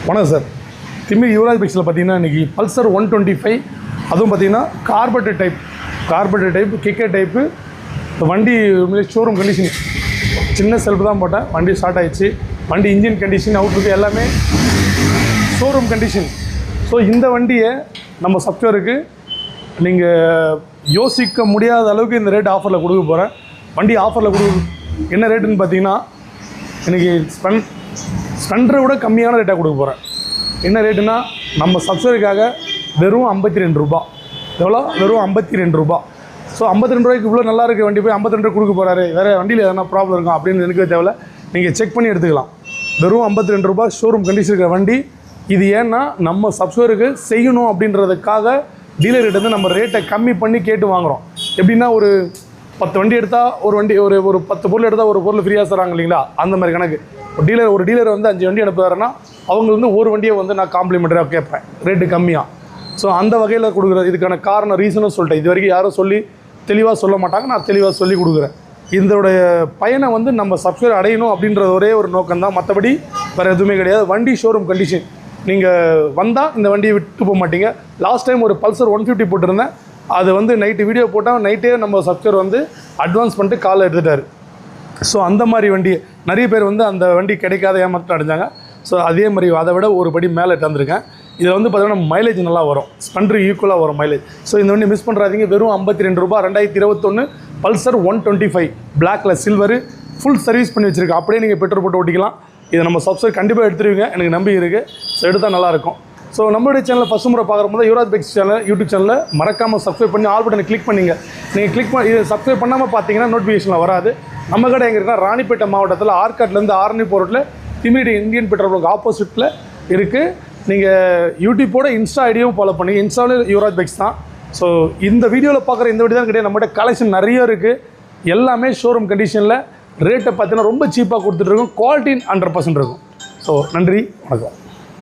வணக்கம் சார். திமிர் யுவராஜ் பைக்ஸில் பார்த்தீங்கன்னா இன்றைக்கி பல்சர் 125 அதுவும் பார்த்தீங்கன்னா கார்பரேட்டர் டைப் கிக்கர் டைப்பு. வண்டி ஷோரூம் கண்டிஷன், சின்ன செல்ஃப் தான் போட்டேன், வண்டி ஸ்டார்ட் ஆகிடுச்சு. வண்டி இன்ஜின் கண்டிஷன், அவுட்லுக்கு எல்லாமே ஷோரூம் கண்டிஷன். ஸோ இந்த வண்டியை நம்ம சப்ஸ்கிரைபருக்கு நீங்கள் யோசிக்க முடியாத அளவுக்கு இந்த ரேட் ஆஃபரில் கொடுக்க போகிறேன். வண்டி ஆஃபரில் என்ன ரேட்டுன்னு பார்த்தீங்கன்னா இன்றைக்கி ஸ்பெண்டரை விட கம்மியான ரேட்டாக கொடுக்க போகிறேன். என்ன ரேட்டுன்னா நம்ம சப்ஸ்கிரைபருக்காக வெறும் 52 ரூபா. எவ்வளோ? வெறும் 52 ரூபா. ஸோ 52 ரூபாய்க்கு இவ்வளோ நல்லா இருக்க வண்டி போய் 52 கொடுக்க போகிறாரு, வேறு வண்டியில் எதனா ப்ராப்ளம் இருக்கும் அப்படின்னு எனக்கு தேவையில்ல, நீங்கள் செக் பண்ணி எடுத்துக்கலாம். வெறும் 52 ரூபா ஷோரூம் கண்டிஷன் இருக்கிற வண்டி இது. ஏன்னா நம்ம சப்ஸ்கிரைபருக்கு செய்யணும் அப்படின்றதுக்காக டீலர்கிட்ட வந்து நம்ம ரேட்டை கம்மி பண்ணி கேட்டு வாங்குகிறோம். எப்படின்னா ஒரு 10 வண்டி எடுத்தால் ஒரு 10 பொருள் எடுத்தால் ஒரு பொருள் ஃப்ரீயாக தராங்க இல்லைங்களா, அந்த மாதிரி கணக்கு. ஒரு டீலர் வந்து 5 வண்டி அனுப்புறாருன்னா அவங்க வந்து ஒரு வண்டியை வந்து நான் காம்ப்ளிமெண்ட்டராக கேட்பேன் ரேட்டு கம்மியாக. ஸோ அந்த வகையில் கொடுக்குறது. இதுக்கான காரணம் ரீசனும் சொல்லிட்டேன். இது வரைக்கும் யாரும் சொல்லி தெளிவாக சொல்ல மாட்டாங்க, நான் தெளிவாக சொல்லி கொடுக்குறேன். இதோடைய பயனை வந்து நம்ம சப்ஸ்கிரைபர் அடையணும் அப்படின்றது ஒரே ஒரு நோக்கம் தான், மற்றபடி வேறு எதுவுமே கிடையாது. வண்டி ஷோரூம் கண்டிஷன். நீங்கள் வந்தால் இந்த வண்டியை விட்டு போக மாட்டீங்க. லாஸ்ட் டைம் ஒரு பல்சர் 150 போட்டிருந்தேன், அது வந்து நைட்டு வீடியோ போட்டால் நைட்டே நம்ம சப்ஸ்கிரைபர் வந்து அட்வான்ஸ் பண்ணிட்டு காலை எடுத்துட்டார். ஸோ அந்த மாதிரி வண்டி நிறைய பேர் வந்து அந்த வண்டி கிடைக்காத ஏமாற்றம் அடைஞ்சாங்க. ஸோ அதே மாதிரி அதை விட ஒரு படி மேலே தந்திருக்கேன். இதில் வந்து பார்த்தீங்கன்னா மைலேஜ் நல்லா வரும், ஸ்பெண்டர் ஈக்குவலாக வரும் மைலேஜ். ஸோ இந்த வண்டி மிஸ் பண்ணுறாதீங்க. வெறும் 52 ரூபா. 2021 பல்சர் 125 பிளாக்ல சில்வரு, ஃபுல் சர்வீஸ் பண்ணி வச்சுருக்கேன். அப்படியே நீங்கள் பெட்ரோல் போட்டு ஓட்டிக்கலாம். இதை நம்ம சப்ஸ்கிரைப் கண்டிப்பாக எடுத்துருவீங்க, எனக்கு நம்பிக்கை இருக்குது. ஸோ எடுத்தால் நல்லாயிருக்கும். ஸோ நம்மளுடைய சேனலில் ஃபஸ்ட் முறை பார்க்கும்போது யுவராஜ் பைக்ஸ் சேனல் யூடியூப் சேனலில் மறக்காமல் சப்ஸ்கிரைப் பண்ணி ஆல் பட்டனை கிளிக் பண்ணிங்க. நீங்கள் கிளிக் பண்ணி இது சப்ஸ்கிரைப் பண்ணாமல் பார்த்தீங்கன்னா நோட்டிஃபிகேஷனில் வராது. நம்ம கடை எங்கே இருக்குன்னா ராணிப்பேட்டை மாவட்டத்தில் ஆர்காட்லேருந்து ஆரணி போகிறதுல திமிரி இந்தியன் பெட்ரோல் பங்க் ஆப்போசிட்டில் இருக்குது. நீங்கள் யூடியூப்போட இன்ஸ்டா ஐடியும் ஃபாலோ பண்ணி, இன்ஸ்டாவில் யுவராஜ் பைக்ஸ் தான். ஸோ இந்த வீடியோவில் பார்க்குற இந்த வீடியோ தான் கிடையாது, நம்மகிட்ட கலெக்ஷன் நிறைய இருக்குது. எல்லாமே ஷோரூம் கண்டிஷனில் ரேட்டை பார்த்தீங்கன்னா ரொம்ப சீப்பாக கொடுத்துட்ருக்கோம். குவாலிட்டி 100% இருக்கும். ஸோ நன்றி, வணக்கம்.